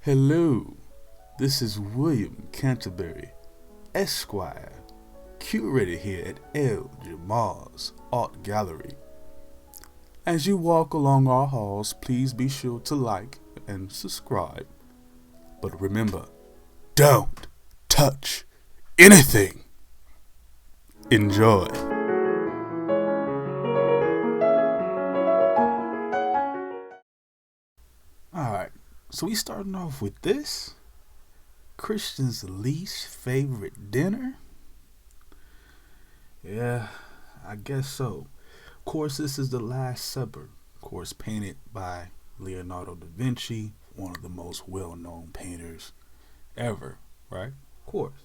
Hello, this is William Canterbury, Esquire, curator here at ElJamah's Art Gallery. As you walk along our halls, please be sure to like and subscribe. But remember, don't touch anything. Enjoy. Alright, so we starting off with this. Christian's least favorite dinner? Yeah, I guess so. Of course, this is The Last Supper. Of course, painted by Leonardo da Vinci, one of the most well-known painters ever, right? Of course.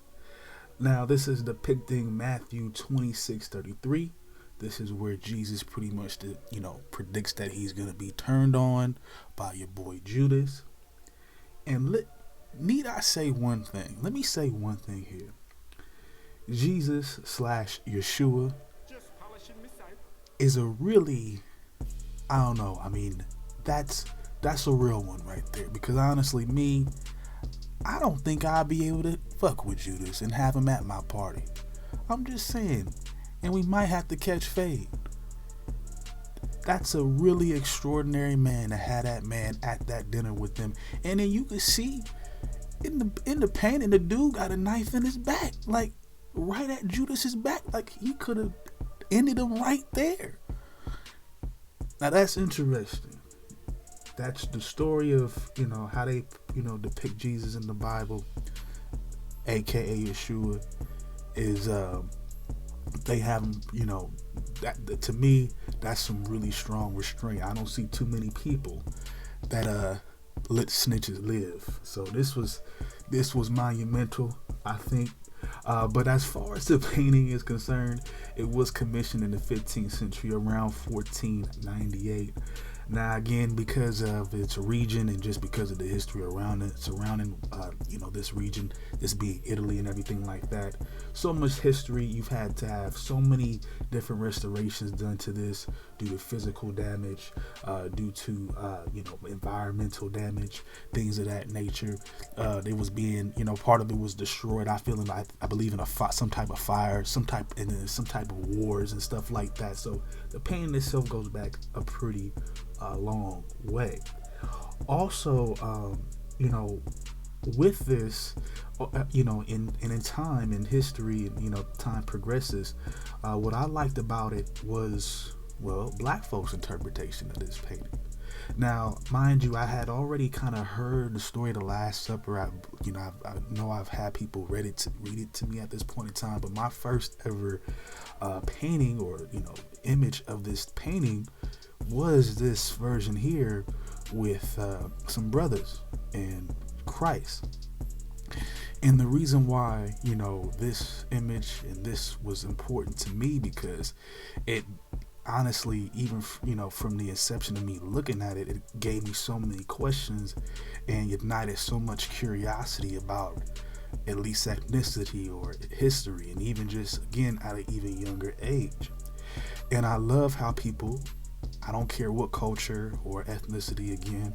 Now, this is depicting Matthew 26:33. This is where Jesus pretty much, predicts that he's going to be turned on by your boy Judas. And need I say one thing? Let me say one thing here. Jesus / Yeshua is a really, I don't know. I mean, that's a real one right there. Because honestly, I don't think I'd be able to fuck with Judas and have him at my party. I'm just saying. And we might have to catch fade. That's a really extraordinary man to have that man at that dinner with them. And then you can see in the painting, the dude got a knife in his back, like right at Judas's back. Like he could have ended him right there. Now that's interesting. That's the story of how they depict Jesus in the Bible, aka Yeshua, is they have him, that to me, that's some really strong restraint. I don't see too many people that let snitches live. So this was monumental, I think. But as far as the painting is concerned, it was commissioned in the 15th century, around 1498. Now, again, because of its region and just because of the history surrounding this region, this being Italy and everything like that, so much history, you've had to have so many different restorations done to this due to physical damage, due to environmental damage, things of that nature. It was being, part of it was destroyed. I believe in some type of fire, some type of wars and stuff like that. So the painting itself goes back a pretty long way. Also, with this, in time in history, time progresses. What I liked about it was, black folks' interpretation of this painting. Now, mind you, I had already kind of heard the story of The Last Supper. I know I've had people read it to me at this point in time, but my first ever painting or image of this painting was this version here with some brothers and Christ. And the reason why this image and this was important to me, because it honestly, even from the inception of me looking at it, it gave me so many questions and ignited so much curiosity about at least ethnicity or history, and even just again at an even younger age. And I love how people, I don't care what culture or ethnicity, again,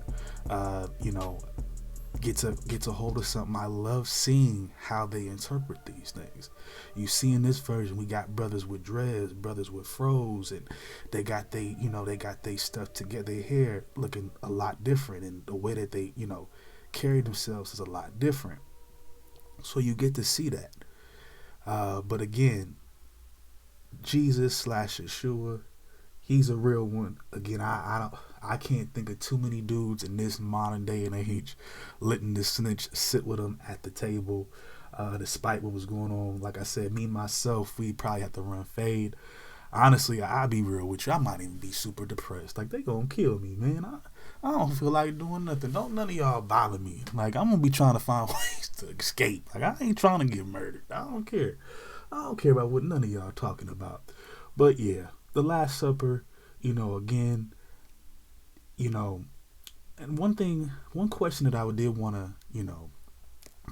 gets a hold of something. I love seeing how they interpret these things. You see in this version, we got brothers with dreads, brothers with fros, and they got they stuff together. Their hair looking a lot different, and the way that they carry themselves is a lot different. So you get to see that. But again, Jesus / Yeshua, he's a real one. Again, I can't think of too many dudes in this modern day and age letting this snitch sit with them at the table, despite what was going on. Like I said, me myself, we probably have to run fade. Honestly, I'll be real with you. I might even be super depressed. Like, they gonna kill me, man. I don't feel like doing nothing. Don't none of y'all bother me. Like, I'm gonna be trying to find ways to escape. Like, I ain't trying to get murdered. I don't care. I don't care about what none of y'all talking about. But yeah, The Last Supper, again, and one question that I did want to,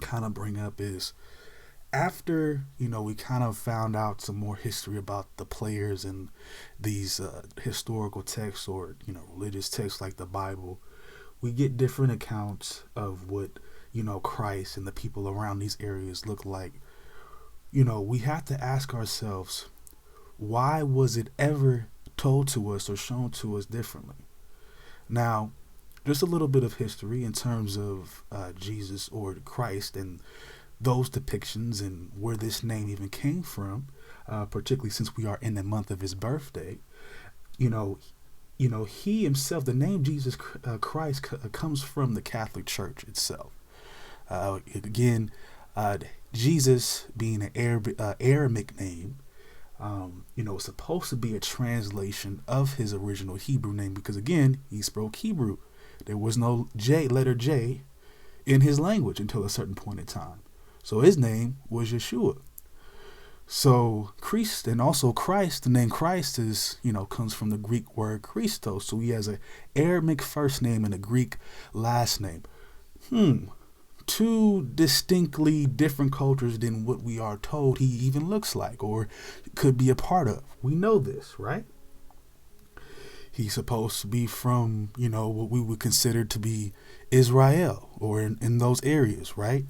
kind of bring up is, after, we kind of found out some more history about the players and these historical texts or, religious texts like the Bible, we get different accounts of what, Christ and the people around these areas look like. We have to ask ourselves, why was it ever told to us or shown to us differently? Now, just a little bit of history in terms of Jesus or Christ and those depictions and where this name even came from, particularly since we are in the month of his birthday. You know, he himself, the name Jesus Christ comes from the Catholic Church itself. Again, Jesus being an Aramaic name, it's supposed to be a translation of his original Hebrew name because, again, he spoke Hebrew. There was no letter J in his language until a certain point in time. So his name was Yeshua. So Christ, and also Christ, the name Christ is, comes from the Greek word Christos. So he has an Aramaic first name and a Greek last name. Two distinctly different cultures than what we are told he even looks like or could be a part of. We know this, right? He's supposed to be from, what we would consider to be Israel or in those areas, right?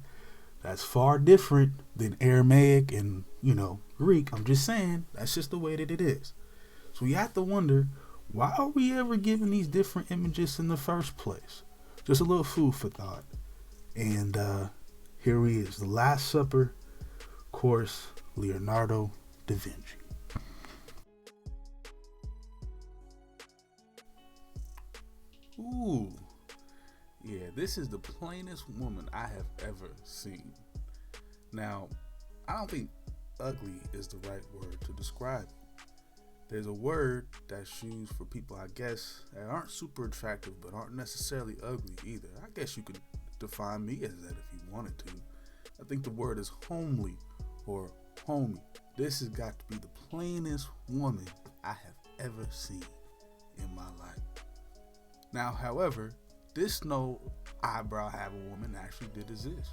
That's far different than Aramaic and, Greek. I'm just saying, that's just the way that it is. So we have to wonder, why are we ever given these different images in the first place? Just a little food for thought. And here he is, The Last Supper, of course, Leonardo da Vinci. Ooh, yeah, this is the plainest woman I have ever seen. Now, I don't think ugly is the right word to describe it. There's a word that's used for people, I guess, that aren't super attractive but aren't necessarily ugly either. I guess you could define me as that if you wanted to. I think the word is homely or homey. This has got to be the plainest woman I have ever seen in my life. Now, however, this no eyebrow having woman actually did exist.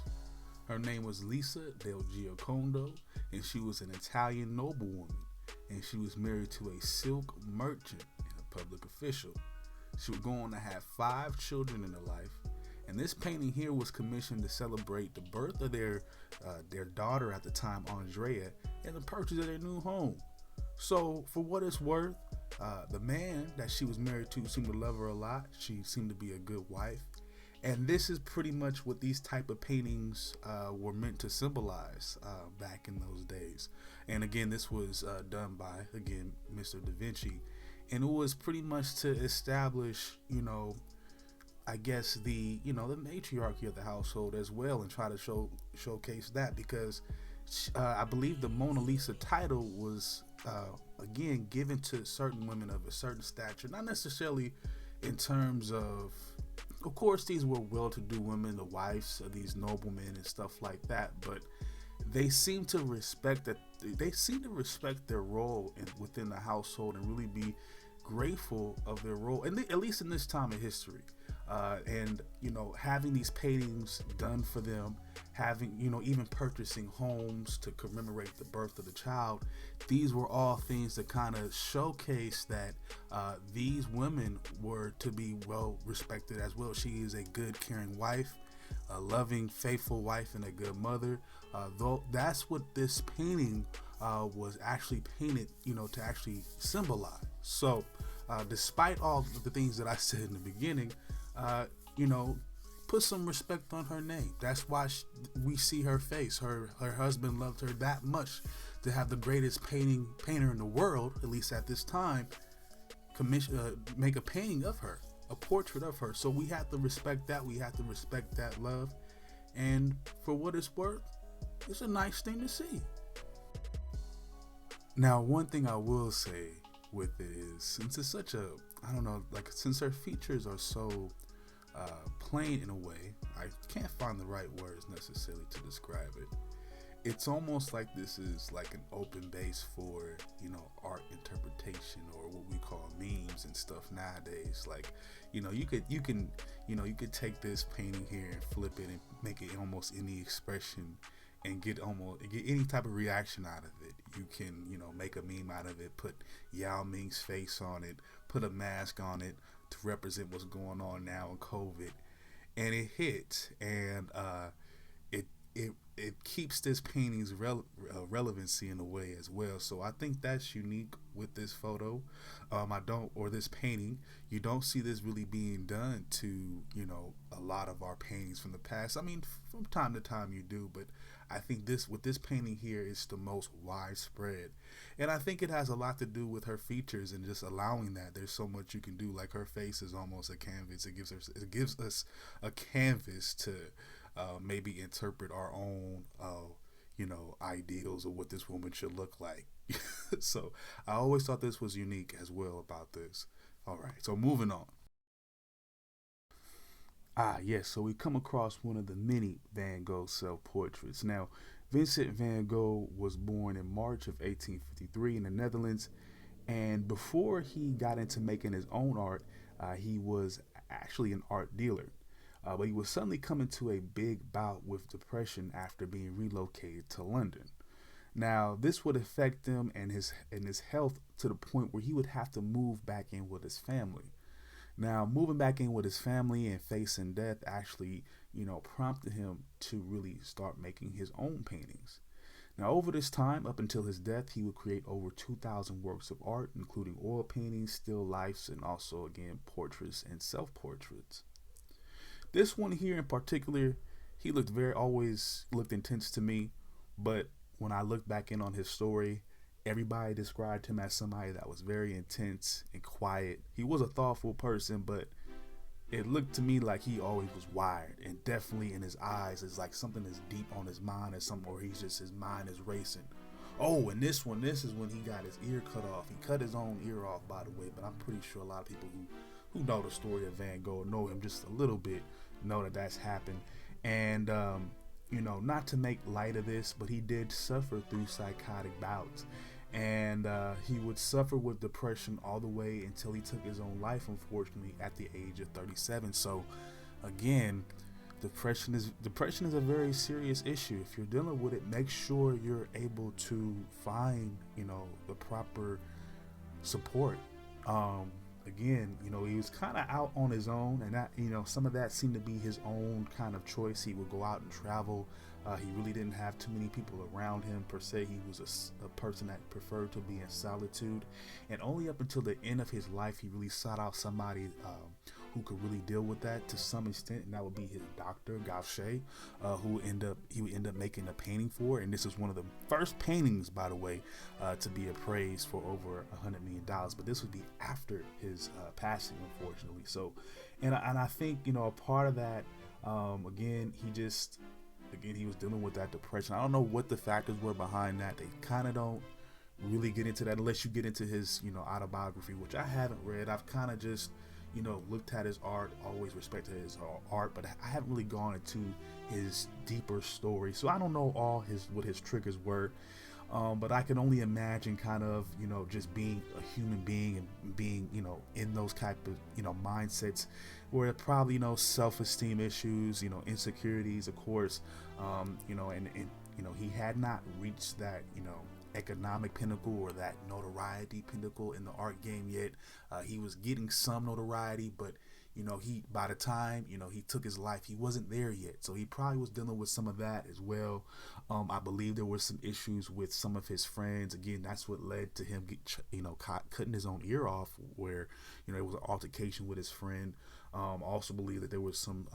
Her name was Lisa del Giocondo, and she was an Italian noblewoman, and she was married to a silk merchant and a public official. She would go on to have 5 children in her life, and this painting here was commissioned to celebrate the birth of their daughter at the time, Andrea, and the purchase of their new home. So, for what it's worth, the man that she was married to seemed to love her a lot. She seemed to be a good wife. And this is pretty much what these type of paintings were meant to symbolize back in those days. And again, this was done by, again, Mr. Da Vinci. And it was pretty much to establish, I guess the matriarchy of the household as well, and try to showcase that, because I believe the Mona Lisa title was again given to certain women of a certain stature, not necessarily in terms of course these were well-to-do women, the wives of these noblemen and stuff like that, but they seem to respect their role within the household and really be grateful of their role, and at least in this time of history. And having these paintings done for them, having even purchasing homes to commemorate the birth of the child, these were all things that kind of showcase that these women were to be well respected as well. She is a good, caring wife, a loving, faithful wife, and a good mother. Though that's what this painting was actually painted, to actually symbolize. So, despite all the things that I said in the beginning, put some respect on her name. That's why we see her face. Her husband loved her that much to have the greatest painter in the world, at least at this time, make a painting of her, a portrait of her. So we have to respect that. We have to respect that love. And for what it's worth, it's a nice thing to see. Now, one thing I will say with it is, since it's such a, since her features are so plain in a way, I can't find the right words necessarily to describe it. It's almost like this is like an open base for, art interpretation, or what we call memes and stuff nowadays. Like, you could take this painting here and flip it and make it almost any expression and get any type of reaction out of it. You can, make a meme out of it, put Yao Ming's face on it, put a mask on it, to represent what's going on now in COVID, and it hit, and it it keeps this painting's relevancy in a way as well. So I think that's unique with this photo. I don't, or this painting. You don't see this really being done to a lot of our paintings from the past. I mean, from time to time you do, but I think this with this painting here is the most widespread, and I think it has a lot to do with her features and just allowing that. There's so much you can do. Like her face is almost a canvas. It gives us a canvas to maybe interpret our own ideals of what this woman should look like. So I always thought this was unique as well about this. All right, so moving on. Yes, so we come across one of the many Van Gogh self portraits. Now, Vincent Van Gogh was born in March of 1853 in the Netherlands, and before he got into making his own art, he was actually an art dealer. But he was suddenly coming to a big bout with depression after being relocated to London. Now, this would affect him and his health to the point where he would have to move back in with his family. Now, moving back in with his family and facing death actually, prompted him to really start making his own paintings. Now, over this time, up until his death, he would create over 2,000 works of art, including oil paintings, still lifes, and also, again, portraits and self portraits. This one here in particular, he always looked intense to me, but when I look back in on his story, everybody described him as somebody that was very intense and quiet. He was a thoughtful person, but it looked to me like he always was wired, and definitely in his eyes is like something is deep on his mind, or something, or his mind is racing. Oh, and this is when he got his ear cut off. He cut his own ear off, by the way, but I'm pretty sure a lot of people who know the story of Van Gogh, know him just a little bit, know that that's happened. And not to make light of this, but he did suffer through psychotic bouts, and he would suffer with depression all the way until he took his own life, unfortunately, at the age of 37. So again, depression is a very serious issue. If you're dealing with it, make sure you're able to find the proper support. Again, he was kind of out on his own, and that, some of that seemed to be his own kind of choice. He would go out and travel. He really didn't have too many people around him per se. He was a person that preferred to be in solitude, and only up until the end of his life, he really sought out somebody who could really deal with that to some extent, and that would be his doctor, Gaucher, he would end up making a painting for. And this is one of the first paintings, by the way, to be appraised for over $100 million. But this would be after his passing, unfortunately. So, and I think a part of that, again, he was dealing with that depression. I don't know what the factors were behind that. They kind of don't really get into that unless you get into his autobiography, which I haven't read. I've kind of just looked at his art, always respected his art, but I haven't really gone into his deeper story. So I don't know what his triggers were. But I can only imagine kind of, just being a human being and being, in those type of, mindsets where probably, self-esteem issues, insecurities, of course, and he had not reached that, economic pinnacle or that notoriety pinnacle in the art game yet. He was getting some notoriety, but by the time he took his life, he wasn't there yet. So he probably was dealing with some of that as well. I believe there were some issues with some of his friends. Again, that's what led to him cutting his own ear off, where it was an altercation with his friend. Also believe that there was some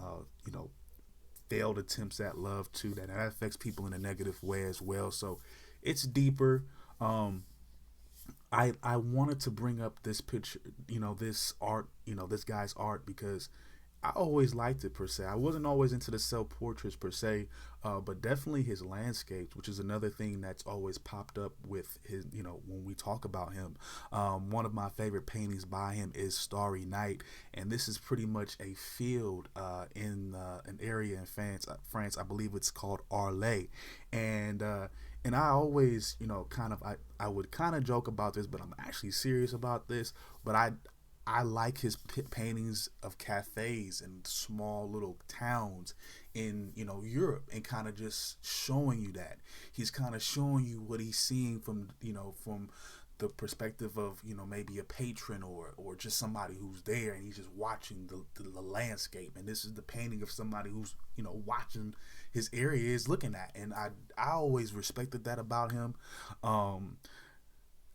failed attempts at love too, that affects people in a negative way as well. So it's deeper. I wanted to bring up this picture, this art, this guy's art, because I always liked it per se. I wasn't always into the self portraits per se, but definitely his landscapes, which is another thing that's always popped up with his, when we talk about him. One of my favorite paintings by him is Starry Night, and this is pretty much a field in an area in France. I believe it's called Arles, and I always, I would kind of joke about this, but I'm actually serious about this. But I like his paintings of cafes and small little towns in Europe, and kind of just showing you that he's kind of showing you what he's seeing from the perspective of, you know, maybe a patron or just somebody who's there and he's just watching the landscape, and this is the painting of somebody who's, you know, watching his area is looking at. And I always respected that about him.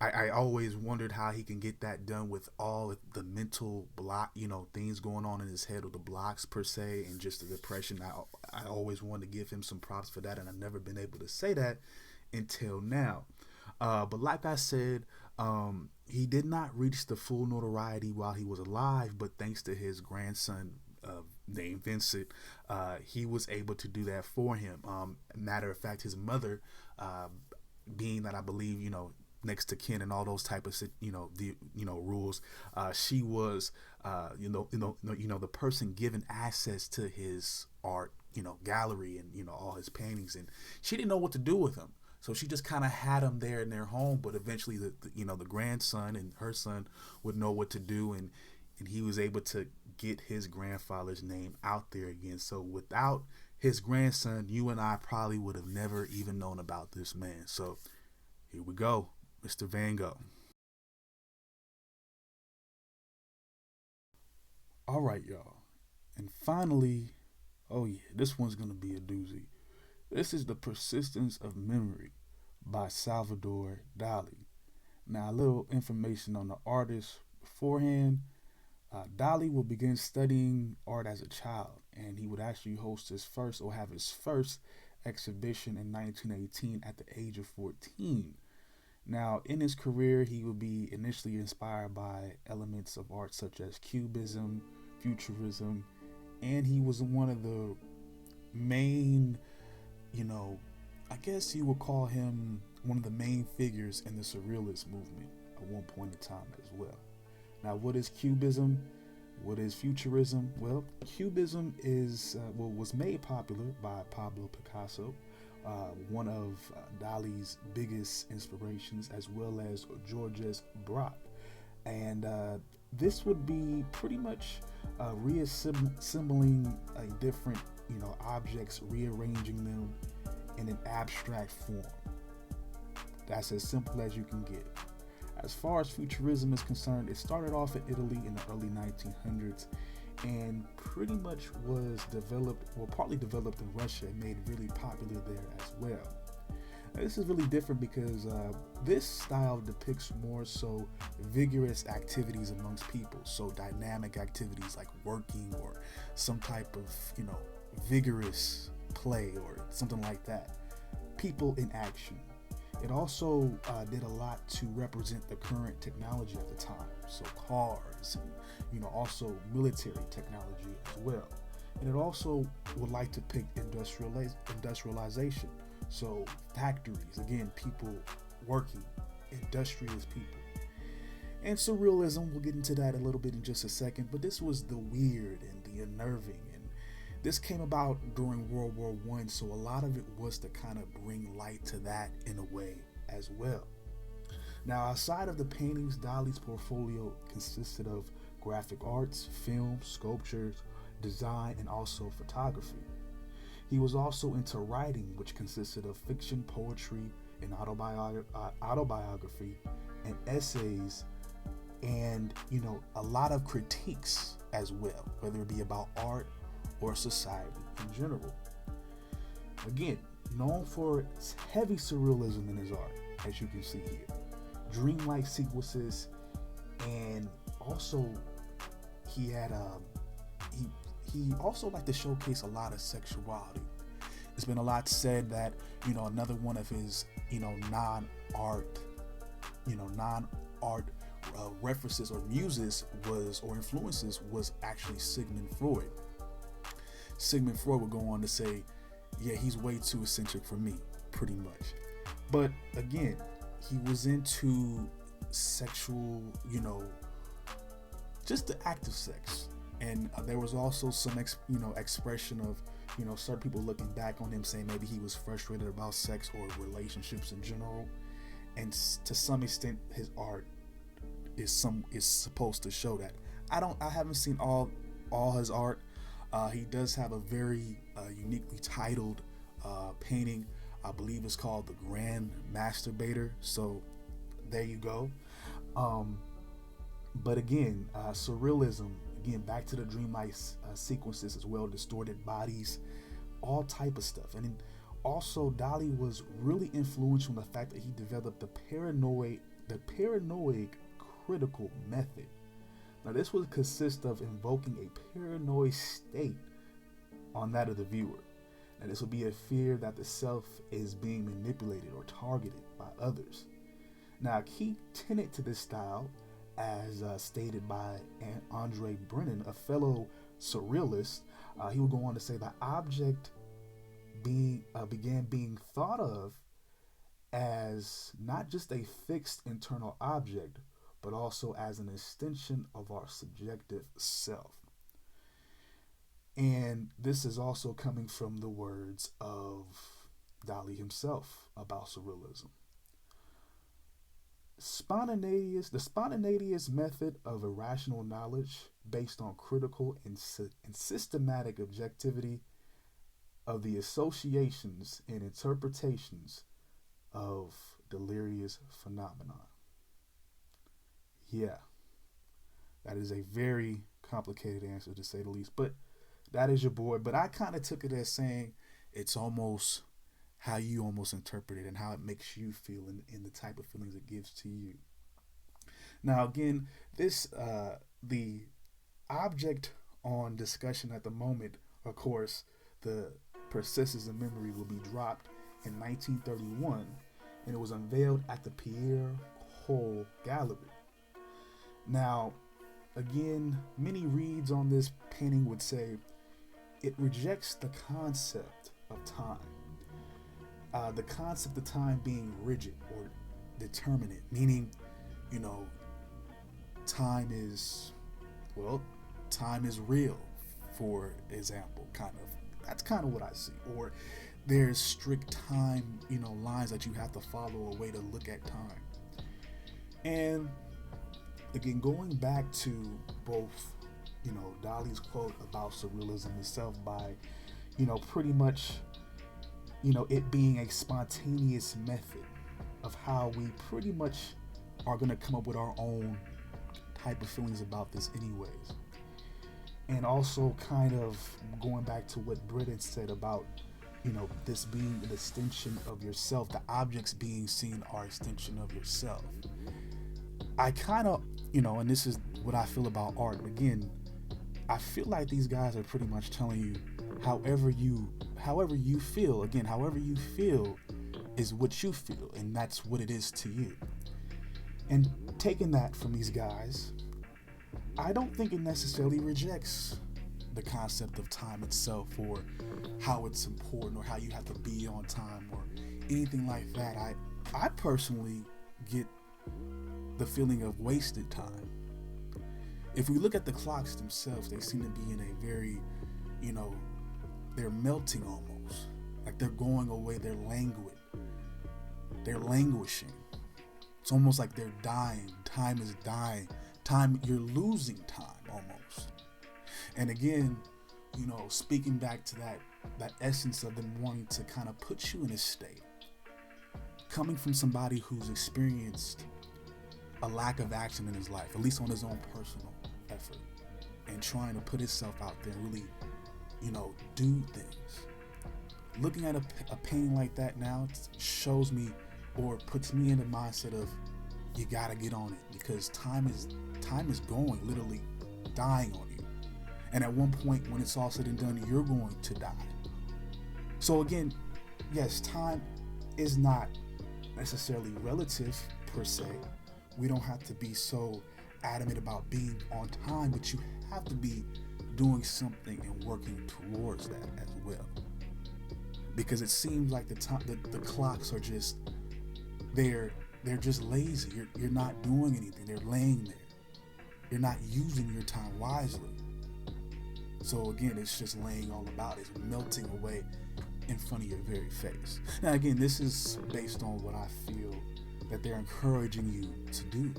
I always wondered how he can get that done with all the mental block, you know, things going on in his head, or the blocks per se, and just the depression. I always wanted to give him some props for that, and I've never been able to say that until now. But like I said, he did not reach the full notoriety while he was alive, but thanks to his grandson, named Vincent, he was able to do that for him. Matter of fact, his mother, being that I believe, you know, next to kin and all those type of, you know, rules, she was, the person given access to his art, you know, gallery, and, you know, all his paintings, and she didn't know what to do with them. So she just kind of had them there in their home, but eventually the grandson and her son would know what to do, and he was able to get his grandfather's name out there again. So without his grandson, you and I probably would have never even known about this man. So here we go, Mr. Van Gogh. All right, y'all. And finally, oh yeah, this one's going to be a doozy. This is The Persistence of Memory by Salvador Dali. Now, a little information on the artist beforehand. Dali will begin studying art as a child, and he would actually host his first, or have his first, exhibition in 1918 at the age of 14. Now, in his career, he would be initially inspired by elements of art such as Cubism, Futurism, and he was one of the main, you know, I guess you would call him one of the main figures in the Surrealist movement at one point in time as well. Now, what is Cubism? What is Futurism? Well, Cubism was made popular by Pablo Picasso, one of Dali's biggest inspirations, as well as Georges Braque. And this would be pretty much reassembling a different, you know, objects, rearranging them in an abstract form. That's as simple as you can get. As far as Futurism is concerned, it started off in Italy in the early 1900s and pretty much was partly developed in Russia and made really popular there as well. Now, this is really different because this style depicts more so vigorous activities amongst people, so dynamic activities like working or some type of, you know, vigorous play or something like that. People in action. It also did a lot to represent the current technology of the time, so cars, and, you know, also military technology as well. And it also would like to pick industrialization, so factories, again, people working, industrious people. And surrealism, we'll get into that a little bit in just a second, but this was the weird and the unnerving, and this came about during World War I, so a lot of it was to kind of bring light to that in a way as well. Now, outside of the paintings, Dali's portfolio consisted of graphic arts, film, sculptures, design, and also photography. He was also into writing, which consisted of fiction, poetry, and autobiography, and essays, and, you know, a lot of critiques as well, whether it be about art or society in general. Again, known for its heavy surrealism in his art, as you can see here, dreamlike sequences, and also he had he also liked to showcase a lot of sexuality. There's been a lot said that, you know, another one of his, you know, non-art references or muses or influences was actually Sigmund Freud. Sigmund Freud would go on to say, yeah, he's way too eccentric for me, pretty much. But again, he was into sexual, you know, just the act of sex. And there was also some, expression of, you know, certain people looking back on him saying maybe he was frustrated about sex or relationships in general. And to some extent, his art is supposed to show that. I haven't seen all his art. He does have a very uniquely titled painting. I believe it's called The Grand Masturbator. So there you go. But again, surrealism, again, back to the dreamlike sequences as well, distorted bodies, all type of stuff. And then also Dali was really influential in the fact that he developed the paranoid critical method. Now this would consist of invoking a paranoid state on that of the viewer. Now this would be a fear that the self is being manipulated or targeted by others. Now a key tenet to this style, as stated by Andre Brennan, a fellow surrealist, he would go on to say the object began being thought of as not just a fixed internal object, but also as an extension of our subjective self. And this is also coming from the words of Dali himself about surrealism. The spontaneous method of irrational knowledge based on critical and systematic objectivity of the associations and interpretations of delirious phenomenon. Yeah, that is a very complicated answer to say the least, but that is your boy. But I kind of took it as saying it's almost how you almost interpret it and how it makes you feel in the type of feelings it gives to you. Now, again, this the object on discussion at the moment, of course, the Persistence of Memory will be dropped in 1931, and it was unveiled at the Pierre Hole Gallery. Now, again, many reads on this painting would say it rejects the concept of time. The concept of time being rigid or determinate, meaning, time is real, for example, kind of. That's kind of what I see. Or there's strict time, lines that you have to follow, a way to look at time. And again, going back to both, Dali's quote about surrealism itself by, pretty much, it being a spontaneous method of how we pretty much are going to come up with our own type of feelings about this anyways. And also kind of going back to what Britton said about, this being an extension of yourself, the objects being seen are extension of yourself. I kind of, and this is what I feel about art. Again, I feel like these guys are pretty much telling you however you feel. Again, however you feel is what you feel, and that's what it is to you. And taking that from these guys, I don't think it necessarily rejects the concept of time itself or how it's important or how you have to be on time or anything like that. I personally get the feeling of wasted time. If we look at the clocks themselves, they seem to be in a very, they're melting almost. Like they're going away, they're languid. They're languishing. It's almost like they're dying. Time is dying. Time, you're losing time almost. And again, speaking back to that essence of them wanting to kind of put you in a state. Coming from somebody who's experienced a lack of action in his life, at least on his own personal effort, and trying to put himself out there and really, do things. Looking at a painting like that now shows me or puts me in the mindset of you gotta get on it because time is going, literally dying on you. And at one point when it's all said and done, you're going to die. So again, yes, time is not necessarily relative per se. We don't have to be so adamant about being on time, but you have to be doing something and working towards that as well. Because it seems like the clocks are just they're just lazy. You're not doing anything. They're laying there. You're not using your time wisely. So again, it's just laying all about. It's melting away in front of your very face. Now again, this is based on what I feel that they're encouraging you to do,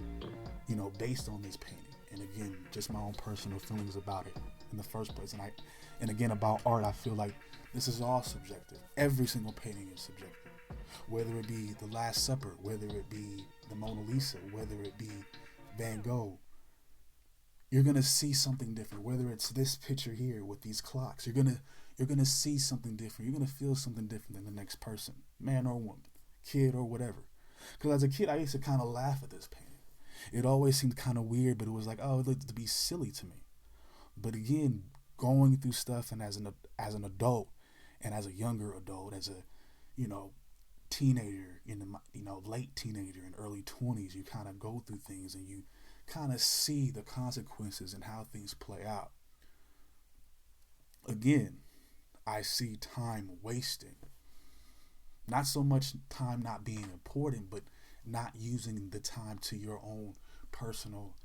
based on this painting. And again, just my own personal feelings about it in the first place. And again, about art, I feel like this is all subjective. Every single painting is subjective. Whether it be The Last Supper, whether it be the Mona Lisa, whether it be Van Gogh, you're gonna see something different. Whether it's this picture here with these clocks, you're gonna see something different. You're gonna feel something different than the next person, man or woman, kid or whatever. Because as a kid, I used to kind of laugh at this painting. It always seemed kind of weird, but it was like, oh, it looked to be silly to me. But again, going through stuff and as an adult and as a younger adult, as a you know teenager in the late teenager and early 20s, you kind of go through things and you kind of see the consequences and how things play out. Again, I see time wasting. Not so much time not being important, but not using the time to your own personal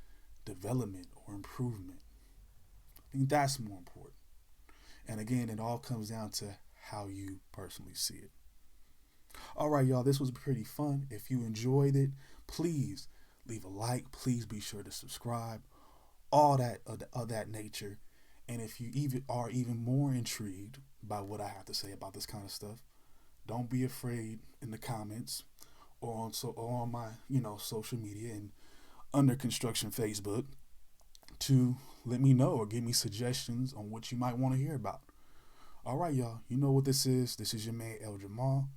development or improvement. I think that's more important. And again, it all comes down to how you personally see it. All right, y'all, this was pretty fun. If you enjoyed it, please leave a like. Please be sure to subscribe. All that of that nature. And if you even are even more intrigued by what I have to say about this kind of stuff, don't be afraid in the comments or on my social media and under construction Facebook to let me know or give me suggestions on what you might want to hear about. All right, y'all. You know what this is. This is your man ElJamah.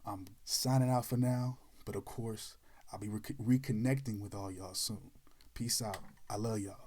I'm signing out for now, but of course, I'll be reconnecting with all y'all soon. Peace out. I love y'all.